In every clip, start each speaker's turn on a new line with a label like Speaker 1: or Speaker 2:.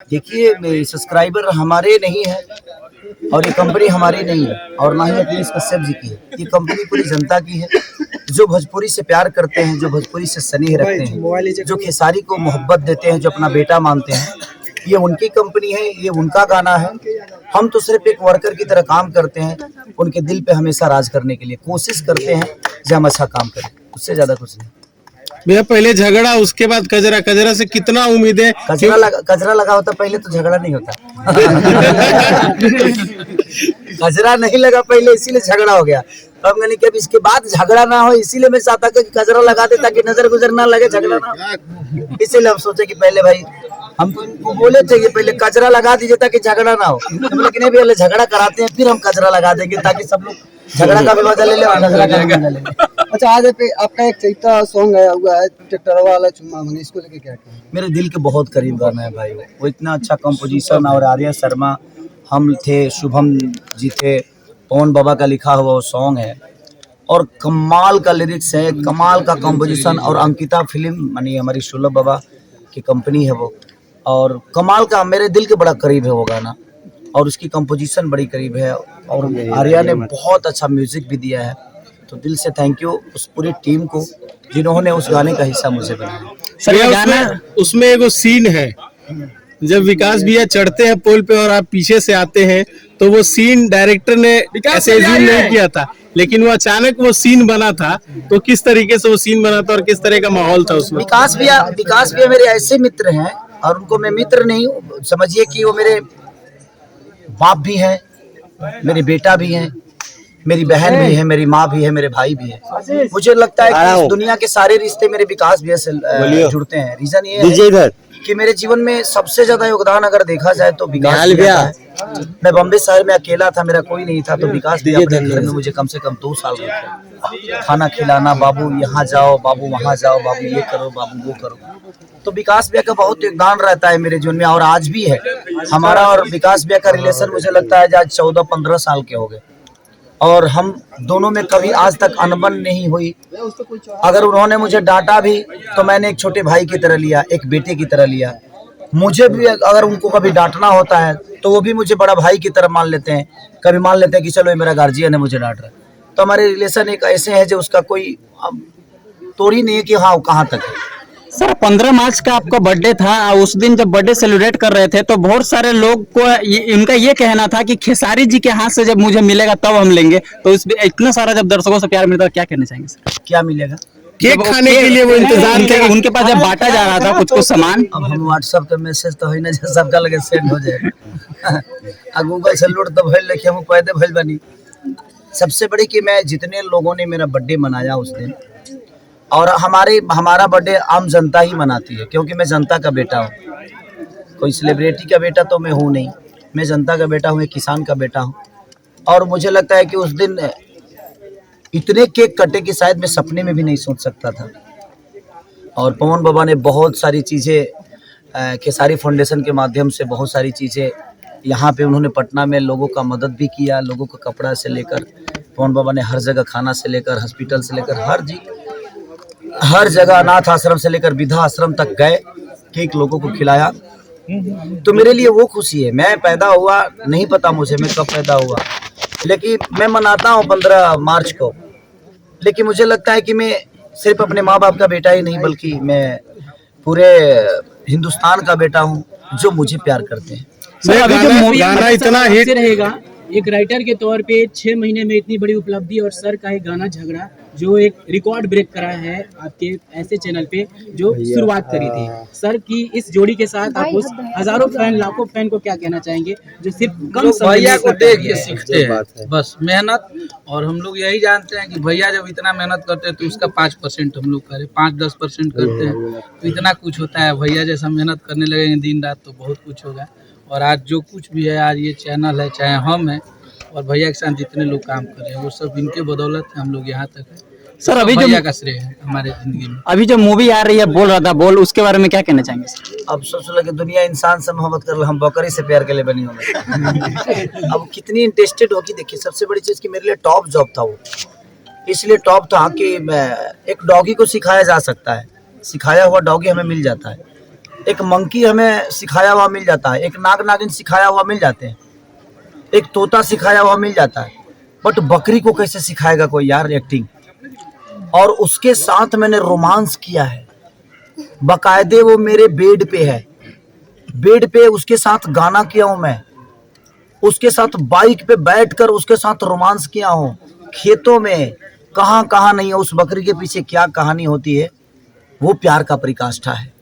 Speaker 1: देखिए, सब्सक्राइबर हमारे नहीं है और ये कंपनी हमारी नहीं है और ना ही अखिलेश कश्यप जी की है। ये कंपनी पूरी जनता की है, जो भोजपुरी से प्यार करते हैं, जो भोजपुरी से स्नेह रखते हैं, जो खेसारी को मोहब्बत देते हैं, जो अपना बेटा मानते हैं। ये उनकी कंपनी है, ये उनका गाना है। हम तो सिर्फ एक वर्कर की तरह काम करते हैं, उनके दिल पे हमेशा राज करने के लिए कोशिश करते हैं कि हम अच्छा काम करें, उससे ज्यादा कुछ नहीं।
Speaker 2: भैया पहले झगड़ा, उसके बाद कजरा, कजरा से कितना उम्मीद है?
Speaker 1: कजरा लगा होता पहले तो झगड़ा नहीं होता। कजरा नहीं लगा पहले, इसीलिए झगड़ा हो गया। तो हम कहने कि अब इसके बाद झगड़ा ना हो, इसीलिए मैं चाहता कि कजरा लगा दे ताकि नजर गुजर ना लगे, झगड़ा ना हो। इसीलिए हम सोचे कि पहले भाई हम तो बोले थे कि पहले कचरा लगा दीजिए ताकि झगड़ा ना हो, लेकिन नहीं पहले झगड़ा कराते हैं फिर हम कचरा लगा देंगे ताकि सब लोग झगड़ा का भी मजा ले ले और कचरा का भी मजा ले ले।
Speaker 3: अच्छा, आज पे आपका एक चैता सॉन्ग आया हुआ है, ट्रैक्टर वाला चुम्मा मनी, इसको लेके क्या कहें?
Speaker 1: मेरे दिल के बहुत करीब गाना है भाई, वो इतना अच्छा कंपोजिशन। और आर्या शर्मा हम थे, शुभम जी थे, पवन बाबा का लिखा हुआ वो सॉन्ग है और कमाल का लिरिक्स है, कमाल का कंपोजिशन। और अंकिता फिल्म मानी हमारी शुलभ बाबा की कंपनी है वो, और कमाल का, मेरे दिल के बड़ा करीब है वो गाना और उसकी कंपोजिशन बड़ी करीब है। और आर्या ने बहुत अच्छा म्यूजिक भी दिया है, तो दिल से थैंक यू उस पूरी टीम को जिन्होंने उस गाने का हिस्सा मुझे बनाया।
Speaker 2: सर उसमें एगो सीन है, जब विकास भैया चढ़ते हैं पोल पे और आप पीछे से आते हैं, तो वो सीन डायरेक्टर ने ऐसे एज्यूम नहीं किया था, लेकिन वो अचानक वो सीन बना था। तो किस तरीके से वो सीन बना था और किस तरह का माहौल था उसमें?
Speaker 1: विकास भैया मेरे ऐसे मित्र हैं, और उनको मैं मित्र नहीं समझिए कि वो मेरे बाप भी हैं, मेरे बेटा भी हैं, मेरी बहन भी है, मेरी माँ भी है, मेरे भाई भी है। मुझे लगता है कि इस दुनिया के सारे रिश्ते मेरे विकास भैया से जुड़ते हैं। रीजन ये है कि मेरे जीवन में सबसे ज्यादा योगदान अगर देखा जाए तो विकास भैया है। मैं बॉम्बे शहर में अकेला था, मेरा कोई नहीं था, तो विकास भैया अपने घर में मुझे कम से कम 2 साल रखे, खाना खिलाना, बाबू यहाँ जाओ, बाबू वहाँ जाओ, बाबू ये करो, बाबू वो करो। तो विकास भैया का बहुत योगदान रहता है मेरे जीवन में, और आज भी है। हमारा और विकास भैया का रिलेशन मुझे लगता है आज 14-15 साल के हो गए, और हम दोनों में कभी आज तक अनबन नहीं हुई। अगर उन्होंने मुझे डांटा भी तो मैंने एक छोटे भाई की तरह लिया, एक बेटे की तरह लिया। मुझे भी अगर उनको कभी डांटना होता है तो वो भी मुझे बड़ा भाई की तरह मान लेते हैं। कभी मान लेते हैं कि चलो ये मेरा गार्जियन है, मुझे डांट रहा है। तो हमारे रिलेशन एक ऐसे है जो उसका कोई तोड़ ही नहीं है कि हाँ कहाँ तक है।
Speaker 4: सर 15 मार्च का आपका बर्थडे था, उस दिन जब बर्थडे सेलिब्रेट कर रहे थे तो बहुत सारे लोग को इनका ये कहना था कि खेसारी जी के हाथ से जब मुझे मिलेगा तब हम लेंगे। तो इतना सारा जब दर्शकों से प्यार मिलता है, क्या कहना चाहेंगे सर?
Speaker 1: क्या मिलेगा?
Speaker 2: केक खाने के लिए वो इंतजार थे,
Speaker 4: उनके पास जब बांटा जा रहा था कुछ सामान।
Speaker 1: अब हम व्हाट्सएप का मैसेज तो है ना जो सबका लगे सेंड हो जाए। गूगल से लोड तो भइल लेके हम पैदे भइल बनी। सबसे बड़ी कि मैं जितने लोगों ने मेरा बर्थडे मनाया उस दिन, और हमारा बर्थडे आम जनता ही मनाती है, क्योंकि मैं जनता का बेटा हूँ। कोई सेलिब्रिटी का बेटा तो मैं हूँ नहीं, मैं जनता का बेटा हूँ, एक किसान का बेटा हूँ। और मुझे लगता है कि उस दिन इतने केक कटे कि शायद मैं सपने में भी नहीं सोच सकता था। और पवन बाबा ने बहुत सारी चीज़ें खेसारी फाउंडेशन के माध्यम से बहुत सारी चीज़ें यहाँ पे उन्होंने पटना में लोगों का मदद भी किया। लोगों का कपड़ा से लेकर पवन बाबा ने हर जगह, खाना से लेकर हॉस्पिटल से लेकर हर जगह, अनाथ आश्रम से लेकर वृद्धा आश्रम तक गए, केक लोगों को खिलाया। तो मेरे लिए वो खुशी है। मैं पैदा हुआ, नहीं पता मुझे मैं कब पैदा हुआ, लेकिन मैं मनाता हूँ 15 मार्च को। लेकिन मुझे लगता है कि मैं सिर्फ अपने माँ बाप का बेटा ही नहीं, बल्कि मैं पूरे हिंदुस्तान का बेटा हूँ जो मुझे प्यार करते हैं।
Speaker 2: गाना इतना हिट
Speaker 5: रहेगा, एक राइटर के तौर पे 6 महीने में इतनी बड़ी उपलब्धि, और सर का एक गाना झगड़ा जो एक रिकॉर्ड ब्रेक करा है आपके ऐसे चैनल पे जो शुरुआत करी थी। सर की इस जोड़ी के साथ आप उस हजारों फैन, लाखों फैन को क्या कहना चाहेंगे जो सिर्फ कम समय
Speaker 6: भैया को देख के सीखते हैं बस मेहनत। और हम लोग यही जानते हैं कि भैया जब इतना मेहनत करते हैं तो उसका 5% हम लोग करें, 5-10% करते हैं तो इतना कुछ होता है। भैया जैसा मेहनत करने लगेंगे दिन रात तो बहुत कुछ होगा। और आज जो कुछ भी है, आज ये चैनल है, चाहे हम हैं और भैया के साथ जितने लोग काम कर रहे हैं, वो सब इनके बदौलत है हम लोग यहाँ तक है।
Speaker 4: सर अभी
Speaker 6: भैया का श्रेय है हमारे जिंदगी में।
Speaker 4: अभी जो मूवी आ रही है बोल रहा था बोल, उसके बारे में क्या कहना चाहेंगे सर?
Speaker 1: अब सोच लगे दुनिया इंसान से मोहब्बत कर, हम बकरी से प्यार के लिए बनी होंगे। अब कितनी इंटरेस्टेड होगी। देखिए, सबसे बड़ी चीज़ कि मेरे लिए टॉप जॉब था वो, इसलिए टॉप था कि एक डॉगी को सिखाया जा सकता है, सिखाया हुआ डॉगी हमें मिल जाता है। एक मंकी हमें सिखाया हुआ मिल जाता है, एक नाग नागिन सिखाया हुआ मिल जाते हैं, एक तोता सिखाया हुआ मिल जाता है, बट बकरी को कैसे सिखाएगा कोई यार एक्टिंग। और उसके साथ मैंने रोमांस किया है, बकायदे वो मेरे बेड पे है, बेड पे उसके साथ गाना किया हूँ मैं, उसके साथ बाइक पे बैठकर उसके साथ रोमांस किया हूँ, खेतों में कहाँ कहाँ नहीं है, उस बकरी के पीछे क्या कहानी होती है। वो प्यार का परिकाष्ठा है।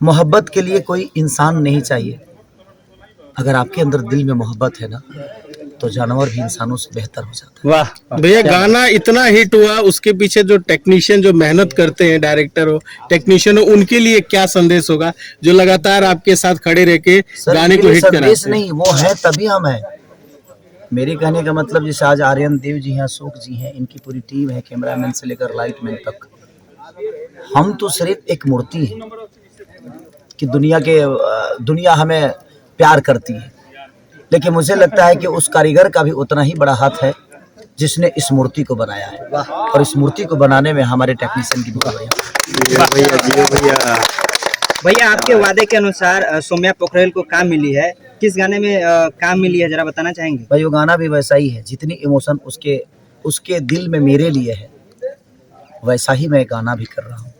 Speaker 1: मोहब्बत के लिए कोई इंसान नहीं चाहिए। अगर आपके अंदर दिल में मोहब्बत है ना, तो जानवर भी इंसानों से बेहतर हो जाता है।
Speaker 4: वाह
Speaker 2: भैया गाना इतना हिट हुआ, उसके पीछे जो टेक्नीशियन जो मेहनत करते हैं, डायरेक्टर हो, टेक्नीशियन हो, उनके लिए क्या संदेश होगा जो लगातार आपके साथ खड़े रह के
Speaker 1: सर,
Speaker 2: गाने को
Speaker 1: मेरे
Speaker 2: हिट
Speaker 1: संदेश
Speaker 2: कराते हैं?
Speaker 1: नहीं, वो है तभी हम हैं। मेरे कहने का मतलब जैसे आज आर्यन देव जी हैं, अशोक जी हैं, इनकी पूरी टीम है, कैमरामैन से लेकर लाइटमैन तक। हम तो सिर्फ एक मूर्ति है कि दुनिया हमें प्यार करती है, लेकिन मुझे लगता है कि उस कारीगर का भी उतना ही बड़ा हाथ है जिसने इस मूर्ति को बनाया है, और इस मूर्ति को बनाने में हमारे टेक्नीशियन की बहुत बड़ी।
Speaker 7: भैया आपके वादे के अनुसार सौम्या पोखरेल को काम मिली है, किस गाने में काम मिली है जरा बताना चाहेंगे?
Speaker 1: भाई वो गाना भी वैसा ही है, जितनी इमोशन उसके दिल में मेरे लिए है, वैसा ही मैं गाना भी कर रहा हूँ।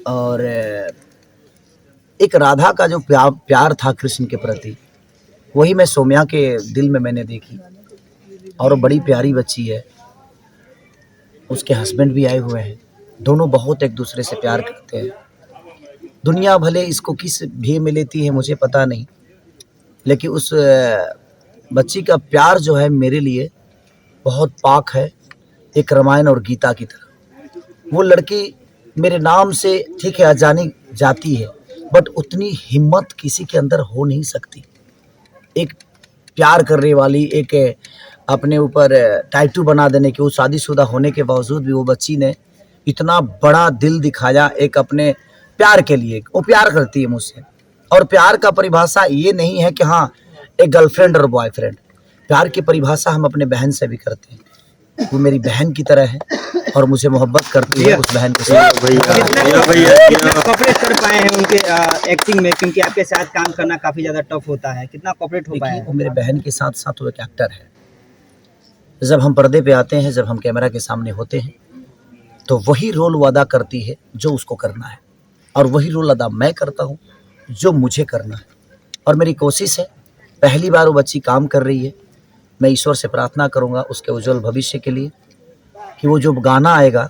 Speaker 1: और एक राधा का जो प्यार था कृष्ण के प्रति, वही मैं सौम्या के दिल में मैंने देखी। और वो बड़ी प्यारी बच्ची है, उसके हस्बैंड भी आए हुए हैं, दोनों बहुत एक दूसरे से प्यार करते हैं। दुनिया भले इसको किस भे में लेती है मुझे पता नहीं, लेकिन उस बच्ची का प्यार जो है मेरे लिए बहुत पाक है, एक रामायण और गीता की तरह। वो लड़की मेरे नाम से ठीक है जानी जाती है, बट उतनी हिम्मत किसी के अंदर हो नहीं सकती। एक प्यार करने वाली, एक अपने ऊपर टैटू बना देने की, वो शादीशुदा होने के बावजूद भी वो बच्ची ने इतना बड़ा दिल दिखाया एक अपने प्यार के लिए। वो प्यार करती है मुझसे, और प्यार का परिभाषा ये नहीं है कि हाँ एक गर्लफ्रेंड और बॉयफ्रेंड। प्यार की परिभाषा हम अपने बहन से भी करते हैं, वो मेरी बहन की तरह है और मुझे मोहब्बत करती है उस बहन के साथ।
Speaker 7: कितना कॉपरेट कर पाए हैं उनके एक्टिंग में, क्योंकि आपके साथ काम करना काफी ज्यादा टफ होता है, कितना कॉपरेट हो पाया
Speaker 1: देखिए,
Speaker 7: है?
Speaker 1: वो मेरे बहन के साथ साथ वो एक एक्टर है। जब हम पर्दे पे आते हैं, जब हम कैमरा के सामने होते हैं, तो वही रोल वो अदा करती है जो उसको करना है, और वही रोल अदा मैं करता हूँ जो मुझे करना है। और मेरी कोशिश है, पहली बार वो बच्ची काम कर रही है, मैं ईश्वर से प्रार्थना करूँगा उसके उज्जवल भविष्य के लिए, कि वो जो गाना आएगा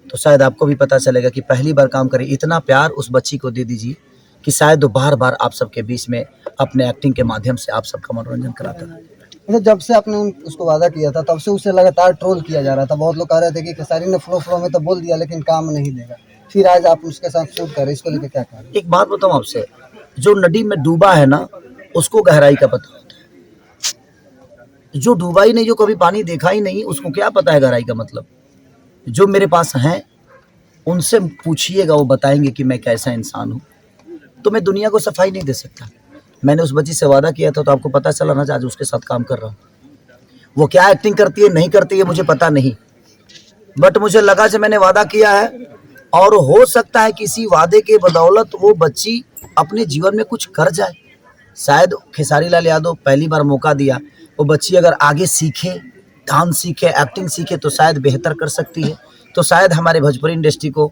Speaker 1: तो शायद आपको भी पता चलेगा कि पहली बार काम करें। इतना प्यार उस बच्ची को दे दीजिए कि शायद वो बार बार आप सबके बीच में अपने एक्टिंग के माध्यम से आप सबका मनोरंजन कराता है।
Speaker 3: मतलब जब से आपने उसको वादा किया था तब से उसे लगातार ट्रोल किया जा रहा था। बहुत लोग कह रहे थे कि खेसारी ने फ्लो में तो बोल दिया लेकिन काम नहीं देगा, फिर आज आप उसके साथ शूट कर रहे, इसको लेकर क्या कह?
Speaker 1: एक बात बताऊं आपसे, जो नदी में डूबा है ना उसको गहराई का पता होता है। जो डूबा ही नहीं, जो कभी पानी देखा ही नहीं, उसको क्या पता है गहराई का मतलब। जो मेरे पास हैं उनसे पूछिएगा, वो बताएंगे कि मैं कैसा इंसान हूँ। तो मैं दुनिया को सफाई नहीं दे सकता। मैंने उस बच्ची से वादा किया था तो आपको पता चला ना, आज उसके साथ काम कर रहा हूँ। वो क्या एक्टिंग करती है नहीं करती है मुझे पता नहीं, बट मुझे लगा जब मैंने वादा किया है, और हो सकता है किसी वादे के बदौलत वो बच्ची अपने जीवन में कुछ कर जाए। शायद खेसारी लाल यादव पहली बार मौका दिया, वो बच्ची अगर आगे सीखे, डांस सीखे, एक्टिंग सीखे तो शायद बेहतर कर सकती है। तो शायद हमारे भोजपुरी इंडस्ट्री को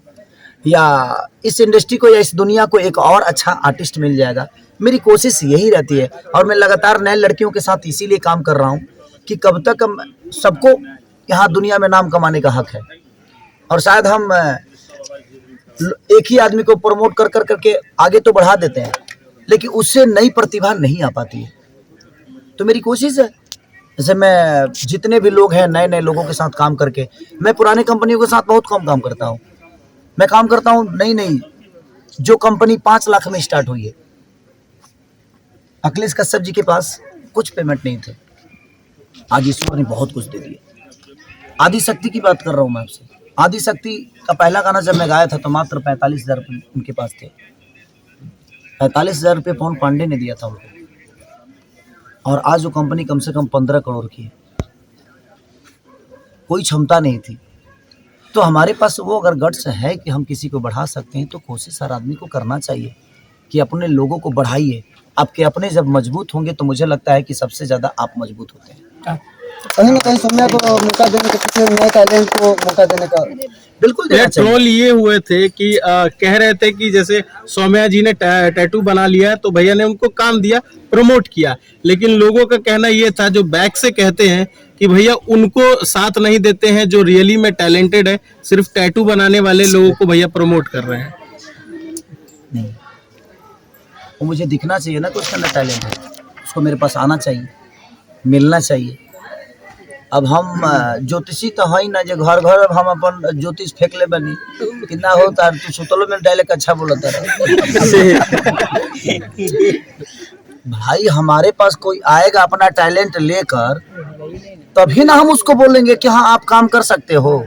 Speaker 1: या इस इंडस्ट्री को या इस दुनिया को एक और अच्छा आर्टिस्ट मिल जाएगा। मेरी कोशिश यही रहती है, और मैं लगातार नए लड़कियों के साथ इसीलिए काम कर रहा हूँ कि कब तक हम सबको यहाँ दुनिया में नाम कमाने का हक है, और शायद हम एक ही आदमी को प्रमोट कर करके आगे तो बढ़ा देते हैं, लेकिन उससे नई प्रतिभा नहीं आ पाती है। तो मेरी कोशिश है, जैसे मैं जितने भी लोग हैं नए नए लोगों के साथ काम करके, मैं पुराने कंपनियों के साथ बहुत कम काम करता हूँ। मैं काम करता हूँ नई जो कंपनी 5 लाख में स्टार्ट हुई है। अखिलेश कश्यप जी के पास कुछ पेमेंट नहीं थे, आज ईश्वर ने बहुत कुछ दे दिया। आदि शक्ति की बात कर रहा हूँ मैं आपसे। आदि शक्ति का पहला गाना जब मैं गाया था तो मात्र 45,000 रुपये उनके पास थे। 45,000 रुपये पवन पांडे ने दिया था उनको, और आज वो कंपनी कम से कम 15 करोड़ की है। कोई क्षमता नहीं थी। तो हमारे पास वो अगर गट्स है कि हम किसी को बढ़ा सकते हैं, तो कोशिश हर आदमी को करना चाहिए कि अपने लोगों को बढ़ाइए। आपके अपने जब मजबूत होंगे तो मुझे लगता है कि सबसे ज़्यादा आप मजबूत होते हैं।
Speaker 3: कहीं ना कहीं सौम्या को मौका देने का, किसी नए टैलेंट को मौका देने का
Speaker 1: बिल्कुल देना चाहिए।
Speaker 2: ट्रोल ये हुए थे कि कह रहे थे कि जैसे सौम्या जी ने टैटू बना लिया तो भैया ने उनको काम दिया, प्रमोट किया, लेकिन लोगों का कहना ये था जो बैक से कहते हैं कि भैया उनको साथ नहीं देते हैं जो रियली में टैलेंटेड है, सिर्फ टैटू बनाने वाले लोगों को भैया प्रमोट कर रहे हैं।
Speaker 1: नहीं, वो मुझे दिखना चाहिए ना कि उसके अंदर टैलेंट है, उसको मेरे पास आना चाहिए, मिलना चाहिए। अब हम ज्योतिषी तो है ना, जो घर घर हम अपन ज्योतिष फेंक ले बनी कितना होता है। तू सुतलो में डायलेक्ट अच्छा बोलता रहे। भाई हमारे पास कोई आएगा अपना टैलेंट लेकर, तभी ना हम उसको बोलेंगे कि हाँ आप काम कर सकते हो।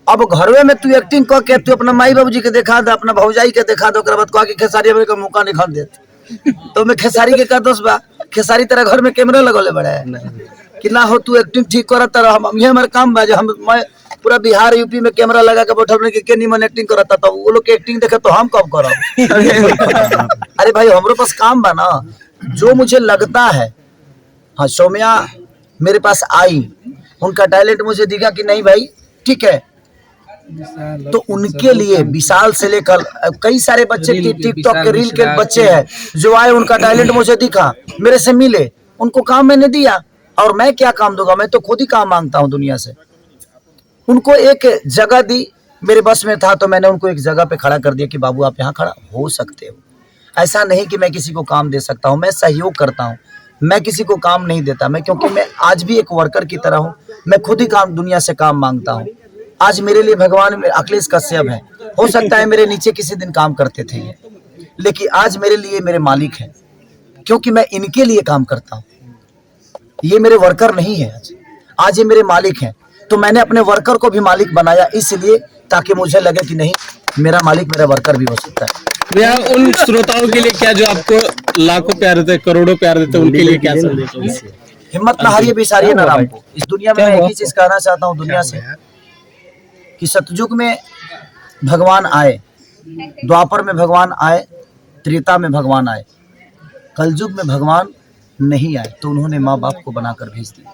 Speaker 1: अब घरवे में तू एक्टिंग करके तू अपना माई बाबूजी के दिखा दे, अपना भौजाई के दिखा दे, ओकरा बाद कहा कि खेसारी का मौका नहीं खान देते, तो मैं खेसारी के कर दोस्त बा। खेसारी तेरा घर में कैमरा लगोले बड़ा है कि ना हो तू एक्टिंग ठीक करता रह। हम ये हमारे काम बा, हम मैं पूरा बिहार यूपी में कैमरा लगा के बैठल के निमन एक्टिंग करता, तो वो लोग के एक्टिंग देखे तो हम कब करब। अरे भाई हमारे पास काम बा ना, जो मुझे लगता है। हाँ सौम्या मेरे पास आई, उनका टैलेंट मुझे दिखा कि नहीं भाई ठीक है, तो उनके लिए विशाल से लेकर कई सारे बच्चे टिकटॉक के रील के बच्चे हैं जो आए, उनका टैलेंट मुझे दिखा, मेरे से मिले, उनको काम मैंने दिया। और मैं क्या काम दूंगा, मैं तो खुद ही काम मांगता हूं दुनिया से। उनको एक जगह दी, मेरे बस में था तो मैंने उनको एक जगह पे खड़ा कर दिया कि बाबू आप यहाँ खड़ा हो सकते हो। ऐसा नहीं कि मैं किसी को काम दे सकता हूँ, मैं सहयोग करता हूँ, मैं किसी को काम नहीं देता। मैं क्योंकि मैं आज भी एक वर्कर की तरह हूँ, मैं खुद ही काम दुनिया से काम मांगता हूँ। आज मेरे लिए भगवान अखिलेश कश्यप है, हो सकता है मेरे नीचे किसी दिन काम करते थे ये, लेकिन आज मेरे लिए मेरे मालिक हैं, क्योंकि मैं इनके लिए काम करता हूँ। ये मेरे वर्कर नहीं है, आज ये मेरे मालिक हैं। तो मैंने अपने वर्कर को भी मालिक बनाया इसलिए ताकि मुझे लगे कि नहीं मेरा मालिक मेरा वर्कर भी हो सकता है।
Speaker 2: भैया उन श्रोताओं के लिए क्या जो आपको लाखों प्यार देते, करोड़ों प्यार देते, उनके लिए क्या संदेश होगा?
Speaker 1: हिम्मत ना हारिए, बिसारिए ना राम को। इस दुनिया में मैं एक ही चीज कहना चाहता हूँ दुनिया से कि सतयुग में भगवान आए, द्वापर में भगवान आए, त्रेता में भगवान आए, कलयुग में भगवान नहीं आए तो उन्होंने माँ बाप को बनाकर भेज दिया।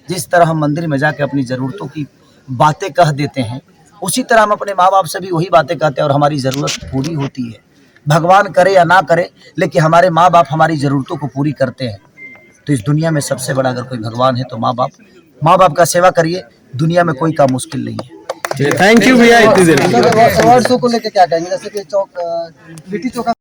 Speaker 1: जिस तरह हम मंदिर में जाकर अपनी ज़रूरतों की बातें कह देते हैं, उसी तरह हम अपने माँ बाप से भी वही बातें कहते हैं और हमारी ज़रूरत पूरी होती है। भगवान करे या ना करे, लेकिन हमारे माँ बाप हमारी ज़रूरतों को पूरी करते हैं। तो इस दुनिया में सबसे बड़ा अगर कोई भगवान है तो माँ बाप। माँ बाप का सेवा करिए, दुनिया में कोई काम मुश्किल नहीं है।
Speaker 2: थैंक यू भैया इतनी देर।
Speaker 3: अवार्ड शो को लेकर क्या कहेंगे, जैसे कि लिट्टी चोखा